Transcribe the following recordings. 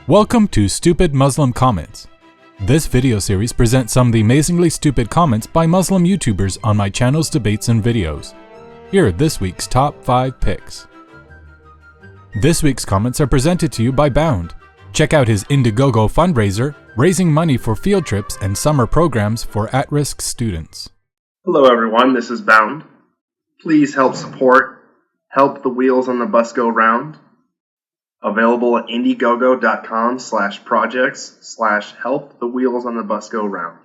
Welcome to Stupid Muslim Comments. This video series presents some of the amazingly stupid comments by Muslim YouTubers on my channel's debates and videos. Here are this week's top 5 picks. This week's comments are presented to you by Bound. Check out his Indiegogo fundraiser, raising money for field trips and summer programs for at-risk students. Hello everyone, this is Bound. Please help the wheels on the bus go round. Available at indiegogo.com/projects/help the wheels on the bus go round.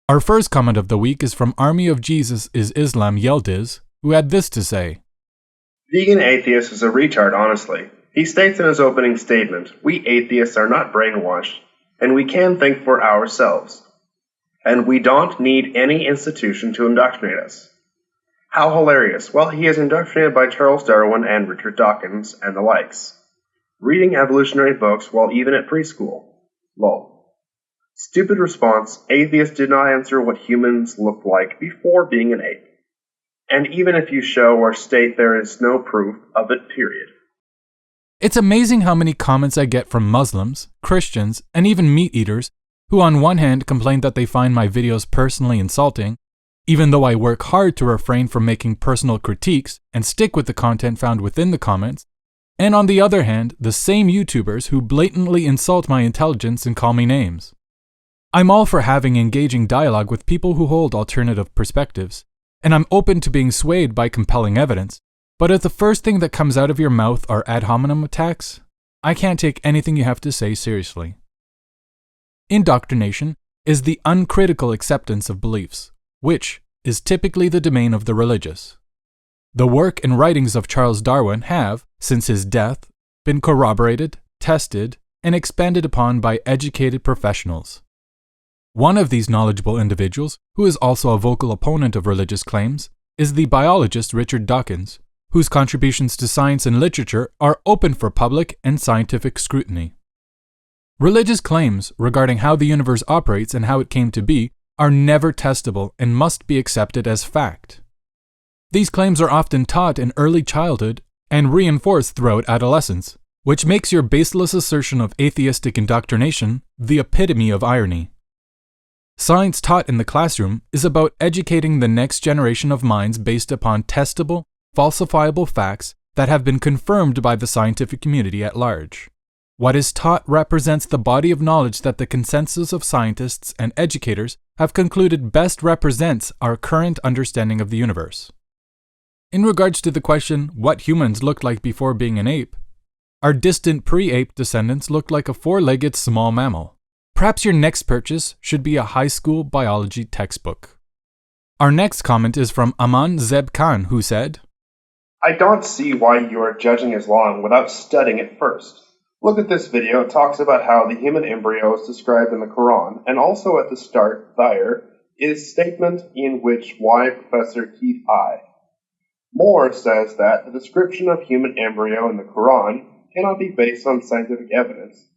Our first comment of the week is from Army of Jesus is Islam Yildiz, who had this to say. Vegan Atheist is a retard, honestly. He states in his opening statement, we atheists are not brainwashed, and we can think for ourselves. And we don't need any institution to indoctrinate us. How hilarious. Well, he is indoctrinated by Charles Darwin and Richard Dawkins and the likes. Reading evolutionary books while even at preschool. Lol. Stupid response, atheists did not answer what humans looked like before being an ape. And even if you show or state there is no proof of it, period. It's amazing how many comments I get from Muslims, Christians, and even meat eaters who on one hand complain that they find my videos personally insulting, even though I work hard to refrain from making personal critiques and stick with the content found within the comments, and on the other hand, the same YouTubers who blatantly insult my intelligence and call me names. I'm all for having engaging dialogue with people who hold alternative perspectives, and I'm open to being swayed by compelling evidence, but if the first thing that comes out of your mouth are ad hominem attacks, I can't take anything you have to say seriously. Indoctrination is the uncritical acceptance of beliefs, which is typically the domain of the religious. The work and writings of Charles Darwin have, since his death, been corroborated, tested, and expanded upon by educated professionals. One of these knowledgeable individuals, who is also a vocal opponent of religious claims, is the biologist Richard Dawkins, whose contributions to science and literature are open for public and scientific scrutiny. Religious claims regarding how the universe operates and how it came to be are never testable and must be accepted as fact. These claims are often taught in early childhood and reinforced throughout adolescence, which makes your baseless assertion of atheistic indoctrination the epitome of irony. Science taught in the classroom is about educating the next generation of minds based upon testable, falsifiable facts that have been confirmed by the scientific community at large. What is taught represents the body of knowledge that the consensus of scientists and educators have concluded best represents our current understanding of the universe. In regards to the question, what humans looked like before being an ape, our distant pre-ape descendants looked like a four-legged small mammal. Perhaps your next purchase should be a high school biology textbook. Our next comment is from Aman Zeb Khan, who said, I don't see why you are judging Islam without studying it first. Look at this video, it talks about how the human embryo is described in the Qu'ran, and also at the start, there, is statement in which Y Professor Keith I. Moore says that the description of human embryo in the Quran cannot be based on scientific evidence.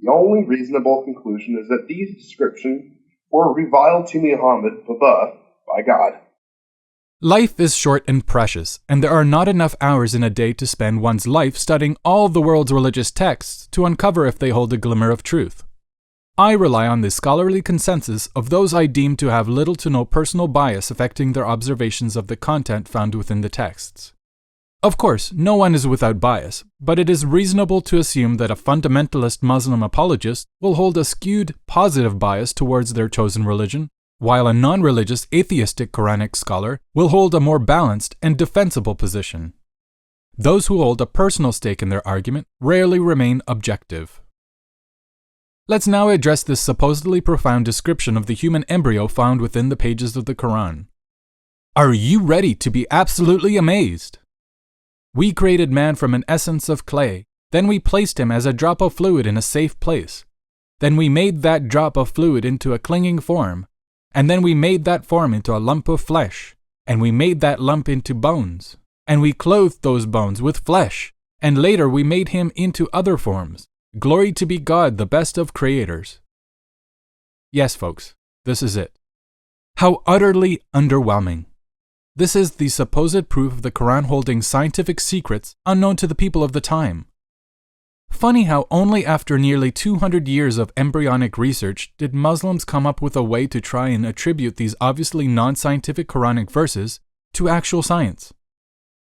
The only reasonable conclusion is that these descriptions were reviled to Muhammad by God. Life is short and precious, and there are not enough hours in a day to spend one's life studying all the world's religious texts to uncover if they hold a glimmer of truth. I rely on the scholarly consensus of those I deem to have little to no personal bias affecting their observations of the content found within the texts. Of course, no one is without bias, but it is reasonable to assume that a fundamentalist Muslim apologist will hold a skewed, positive bias towards their chosen religion, while a non-religious atheistic Quranic scholar will hold a more balanced and defensible position. Those who hold a personal stake in their argument rarely remain objective. Let's now address this supposedly profound description of the human embryo found within the pages of the Quran. Are you ready to be absolutely amazed? We created man from an essence of clay, then we placed him as a drop of fluid in a safe place. Then we made that drop of fluid into a clinging form, and then we made that form into a lump of flesh, and we made that lump into bones, and we clothed those bones with flesh, and later we made him into other forms. Glory to be God, the best of creators. Yes, folks, this is it. How utterly underwhelming. This is the supposed proof of the Quran holding scientific secrets unknown to the people of the time. Funny how only after nearly 200 years of embryonic research did Muslims come up with a way to try and attribute these obviously non-scientific Quranic verses to actual science.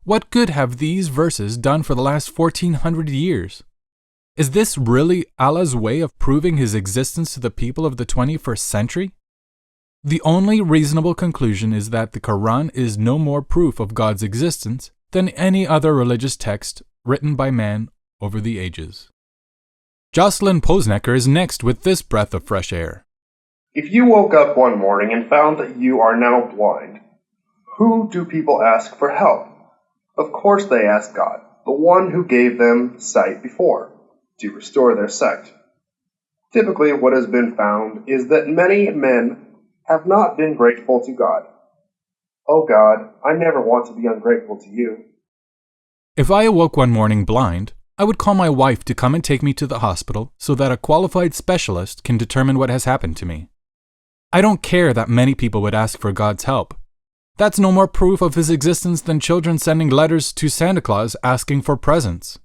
What good have these verses done for the last 1400 years? Is this really Allah's way of proving His existence to the people of the 21st century? The only reasonable conclusion is that the Quran is no more proof of God's existence than any other religious text written by man over the ages. Jocelyn Posnecker is next with this breath of fresh air. If you woke up one morning and found that you are now blind, who do people ask for help? Of course they ask God, the one who gave them sight before, to restore their sight. Typically, what has been found is that many men have not been grateful to God. Oh God, I never want to be ungrateful to you. If I awoke one morning blind, I would call my wife to come and take me to the hospital so that a qualified specialist can determine what has happened to me. I don't care that many people would ask for God's help. That's no more proof of His existence than children sending letters to Santa Claus asking for presents.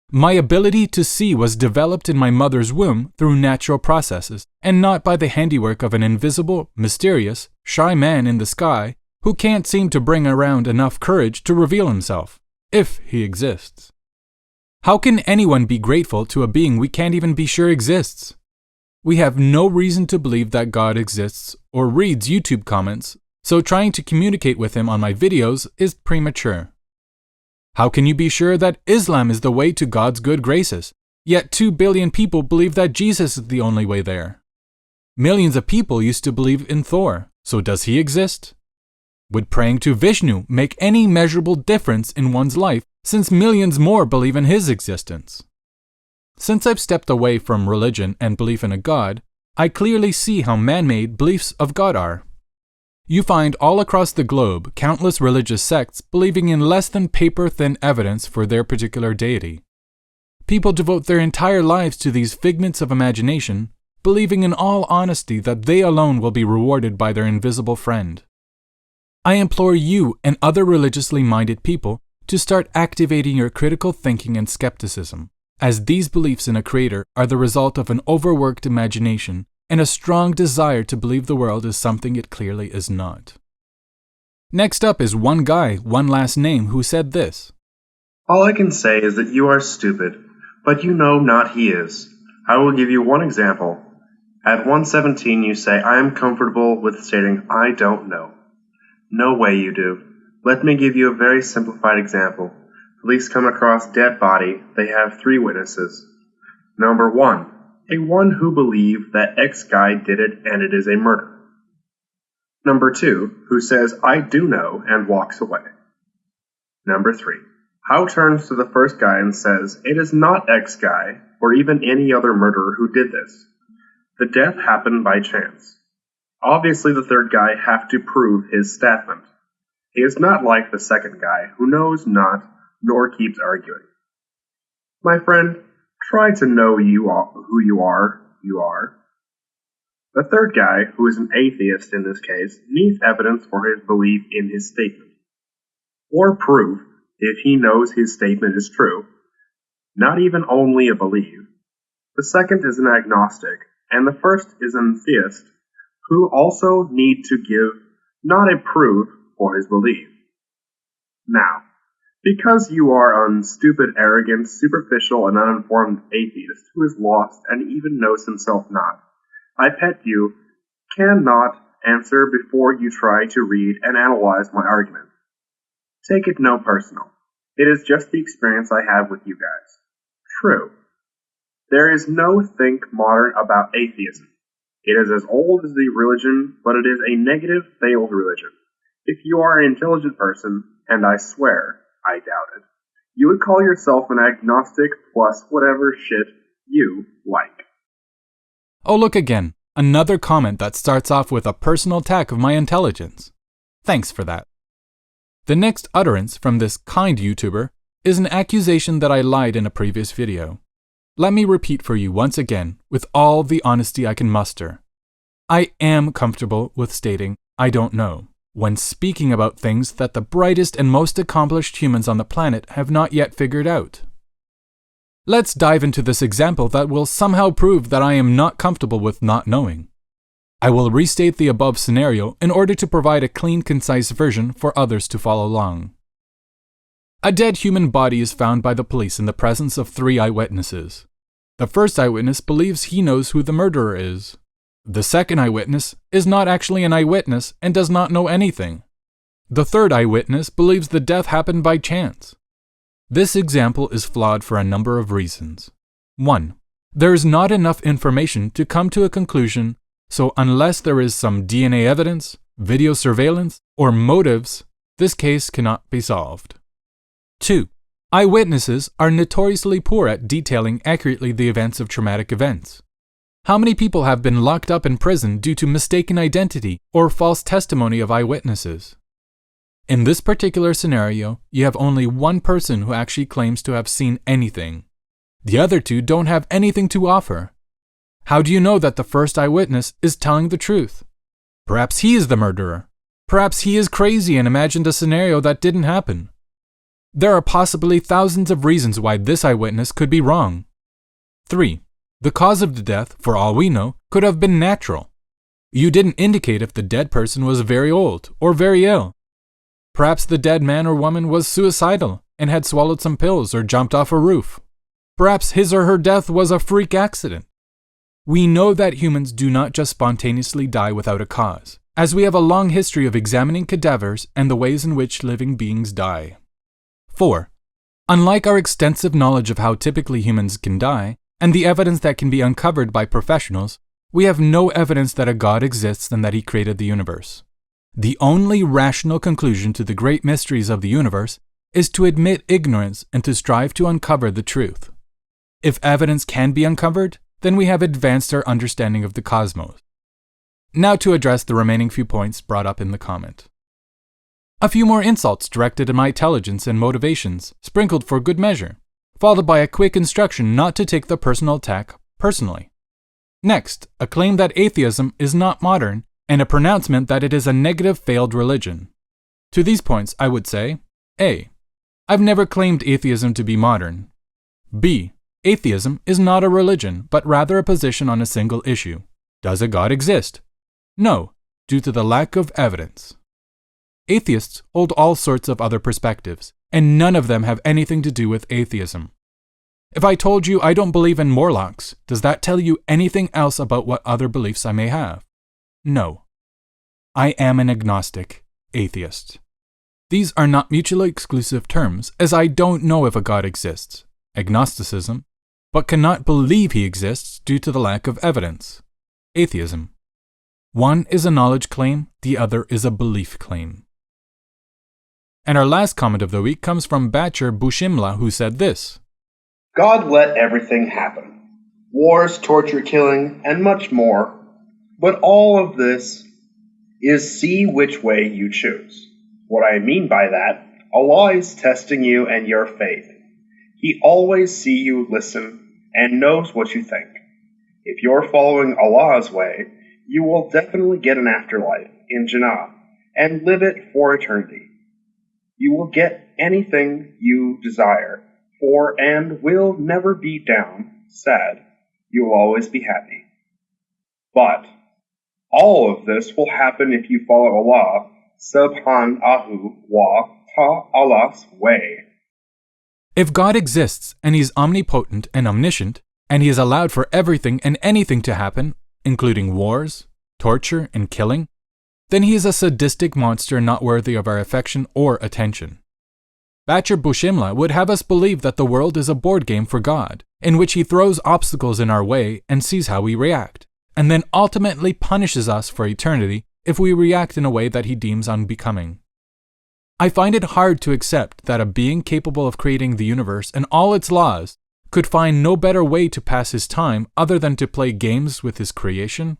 My ability to see was developed in my mother's womb through natural processes, and not by the handiwork of an invisible, mysterious, shy man in the sky who can't seem to bring around enough courage to reveal himself, if he exists. How can anyone be grateful to a being we can't even be sure exists? We have no reason to believe that God exists or reads YouTube comments, so trying to communicate with Him on my videos is premature. How can you be sure that Islam is the way to God's good graces, yet 2 billion people believe that Jesus is the only way there? Millions of people used to believe in Thor, so does he exist? Would praying to Vishnu make any measurable difference in one's life, since millions more believe in his existence? Since I've stepped away from religion and belief in a God, I clearly see how man-made beliefs of God are. You find all across the globe countless religious sects believing in less than paper-thin evidence for their particular deity. People devote their entire lives to these figments of imagination, believing in all honesty that they alone will be rewarded by their invisible friend. I implore you and other religiously minded people to start activating your critical thinking and skepticism, as these beliefs in a creator are the result of an overworked imagination and a strong desire to believe the world is something it clearly is not. Next up is one guy, one last name, who said this. All I can say is that you are stupid, but you know not he is. I will give you one example. At 117 you say, I am comfortable with stating, I don't know. No way you do. Let me give you a very simplified example. Police come across dead body. They have 3 witnesses. Number 1, a one who believe that X guy did it and it is a murder. Number 2, who says, I do know, and walks away. Number 3, how turns to the first guy and says, it is not X guy, or even any other murderer who did this. The death happened by chance. Obviously the third guy have to prove his statement. He is not like the second guy, who knows not, nor keeps arguing. My friend, try to know who you are. The third guy, who is an atheist in this case, needs evidence for his belief in his statement. Or proof, if he knows his statement is true. Not even only a belief. The second is an agnostic, and the first is an theist, who also need to give not a proof for his belief. Now, because you are an stupid, arrogant, superficial, and uninformed atheist who is lost and even knows himself not, I pet you cannot answer before you try to read and analyze my argument. Take it no personal. It is just the experience I have with you guys. True. There is no think modern about atheism. It is as old as the religion, but it is a negative, failed religion. If you are an intelligent person, and I swear, I doubt it, you would call yourself an agnostic plus whatever shit you like. Oh, look again. Another comment that starts off with a personal attack of my intelligence. Thanks for that. The next utterance from this kind YouTuber is an accusation that I lied in a previous video. Let me repeat for you once again, with all the honesty I can muster. I am comfortable with stating I don't know, when speaking about things that the brightest and most accomplished humans on the planet have not yet figured out. Let's dive into this example that will somehow prove that I am not comfortable with not knowing. I will restate the above scenario in order to provide a clean, concise version for others to follow along. A dead human body is found by the police in the presence of 3 eyewitnesses. The first eyewitness believes he knows who the murderer is. The second eyewitness is not actually an eyewitness and does not know anything. The third eyewitness believes the death happened by chance. This example is flawed for a number of reasons. 1. There is not enough information to come to a conclusion, so unless there is some DNA evidence, video surveillance, or motives, this case cannot be solved. 2. Eyewitnesses are notoriously poor at detailing accurately the events of traumatic events. How many people have been locked up in prison due to mistaken identity or false testimony of eyewitnesses? In this particular scenario, you have only one person who actually claims to have seen anything. The other 2 don't have anything to offer. How do you know that the first eyewitness is telling the truth? Perhaps he is the murderer. Perhaps he is crazy and imagined a scenario that didn't happen. There are possibly thousands of reasons why this eyewitness could be wrong. 3. The cause of the death, for all we know, could have been natural. You didn't indicate if the dead person was very old or very ill. Perhaps the dead man or woman was suicidal and had swallowed some pills or jumped off a roof. Perhaps his or her death was a freak accident. We know that humans do not just spontaneously die without a cause, as we have a long history of examining cadavers and the ways in which living beings die. 4. Unlike our extensive knowledge of how typically humans can die, and the evidence that can be uncovered by professionals, we have no evidence that a God exists and that he created the universe. The only rational conclusion to the great mysteries of the universe is to admit ignorance and to strive to uncover the truth. If evidence can be uncovered, then we have advanced our understanding of the cosmos. Now to address the remaining few points brought up in the comment. A few more insults directed at my intelligence and motivations, sprinkled for good measure, followed by a quick instruction not to take the personal attack personally. Next, a claim that atheism is not modern, and a pronouncement that it is a negative failed religion. To these points, I would say, A. I've never claimed atheism to be modern. B. Atheism is not a religion, but rather a position on a single issue. Does a God exist? No, due to the lack of evidence. Atheists hold all sorts of other perspectives, and none of them have anything to do with atheism. If I told you I don't believe in Morlocks, does that tell you anything else about what other beliefs I may have? No. I am an agnostic, atheist. These are not mutually exclusive terms, as I don't know if a God exists, agnosticism, but cannot believe he exists due to the lack of evidence, atheism. One is a knowledge claim, the other is a belief claim. And our last comment of the week comes from Batcher Bushimla, who said this: God let everything happen. Wars, torture, killing, and much more. But all of this is see which way you choose. What I mean by that, Allah is testing you and your faith. He always see you, listen, and knows what you think. If you're following Allah's way, you will definitely get an afterlife in Jannah and live it for eternity. You will get anything you desire for and will never be down, sad. You will always be happy. But all of this will happen if you follow Allah subhanahu wa ta'ala's way. If God exists and he's omnipotent and omniscient, and he has allowed for everything and anything to happen, including wars, torture, and killing, then he is a sadistic monster not worthy of our affection or attention. Batcher Bushimla would have us believe that the world is a board game for God, in which he throws obstacles in our way and sees how we react, and then ultimately punishes us for eternity if we react in a way that he deems unbecoming. I find it hard to accept that a being capable of creating the universe and all its laws could find no better way to pass his time other than to play games with his creation.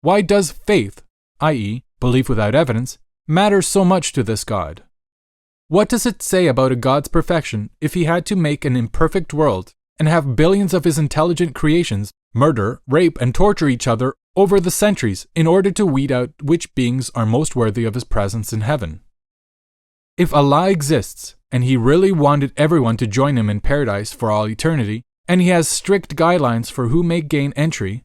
Why does faith, i.e., belief without evidence, matter so much to this God? What does it say about a God's perfection if he had to make an imperfect world and have billions of his intelligent creations murder, rape, and torture each other over the centuries in order to weed out which beings are most worthy of his presence in heaven? If Allah exists, and He really wanted everyone to join Him in paradise for all eternity, and He has strict guidelines for who may gain entry,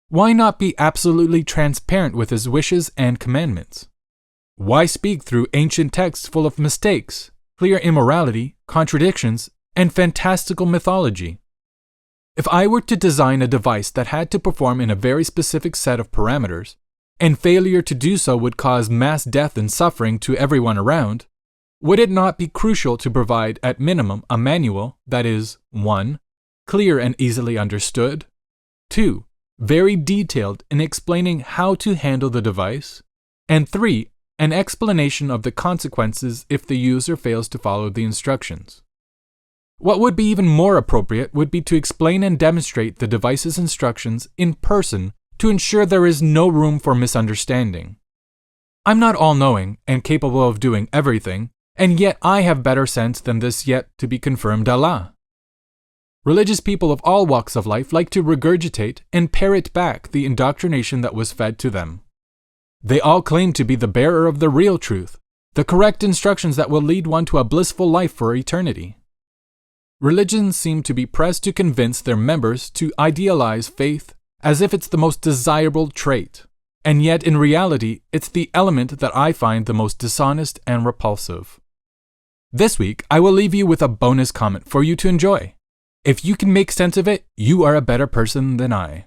why not be absolutely transparent with His wishes and commandments? Why speak through ancient texts full of mistakes, clear immorality, contradictions, and fantastical mythology? If I were to design a device that had to perform in a very specific set of parameters, and failure to do so would cause mass death and suffering to everyone around, would it not be crucial to provide, at minimum, a manual that is 1. Clear and easily understood, 2. Very detailed in explaining how to handle the device, and 3. An explanation of the consequences if the user fails to follow the instructions? What would be even more appropriate would be to explain and demonstrate the device's instructions in person to ensure there is no room for misunderstanding. I'm not all-knowing and capable of doing everything, and yet I have better sense than this yet to be confirmed Allah. Religious people of all walks of life like to regurgitate and parrot back the indoctrination that was fed to them. They all claim to be the bearer of the real truth, the correct instructions that will lead one to a blissful life for eternity. Religions seem to be pressed to convince their members to idealize faith as if it's the most desirable trait, and yet in reality, it's the element that I find the most dishonest and repulsive. This week, I will leave you with a bonus comment for you to enjoy. If you can make sense of it, you are a better person than I.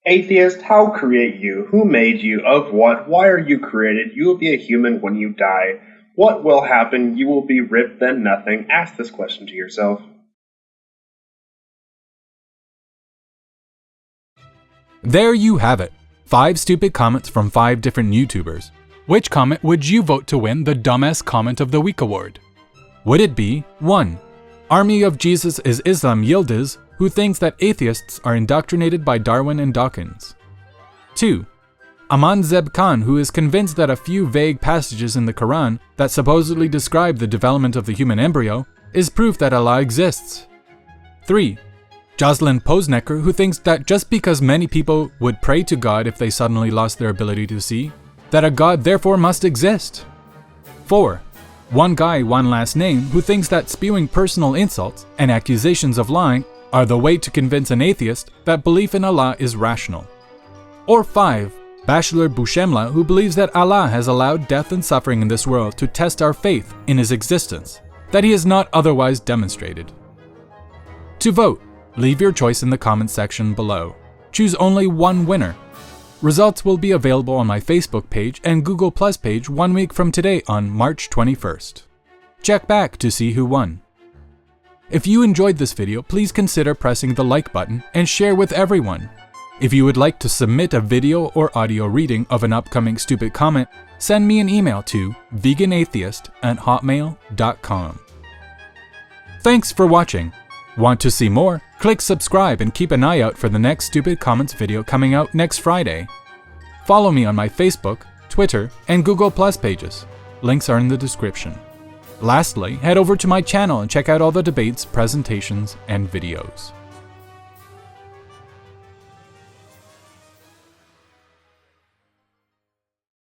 Atheist, how create you? Who made you? Of what? Why are you created? You will be a human when you die. What will happen? You will be ripped, then nothing. Ask this question to yourself. There you have it. 5 stupid comments from 5 different YouTubers. Which comment would you vote to win the Dumbass Comment of the Week award? Would it be 1. Army of Jesus is Islam Yildiz, who thinks that atheists are indoctrinated by Darwin and Dawkins? 2. Aman Zeb Khan, who is convinced that a few vague passages in the Qu'ran that supposedly describe the development of the human embryo is proof that Allah exists? 3. Jocelyn Posnecker, who thinks that just because many people would pray to God if they suddenly lost their ability to see, that a God therefore must exist? 4. One guy, one last name, who thinks that spewing personal insults and accusations of lying are the way to convince an atheist that belief in Allah is rational? Or 5. Bachelor Bushemla, who believes that Allah has allowed death and suffering in this world to test our faith in His existence, that He has not otherwise demonstrated. To vote, leave your choice in the comment section below. Choose only one winner. Results will be available on my Facebook page and Google Plus page 1 week from today on March 21st. Check back to see who won. If you enjoyed this video, please consider pressing the like button and share with everyone. If you would like to submit a video or audio reading of an upcoming stupid comment, send me an email to TheVeganAtheist@hotmail.com. Thanks for watching. Want to see more? Click subscribe and keep an eye out for the next Stupid Comments video coming out next Friday. Follow me on my Facebook, Twitter, and Google Plus pages. Links are in the description. Lastly, head over to my channel and check out all the debates, presentations, and videos.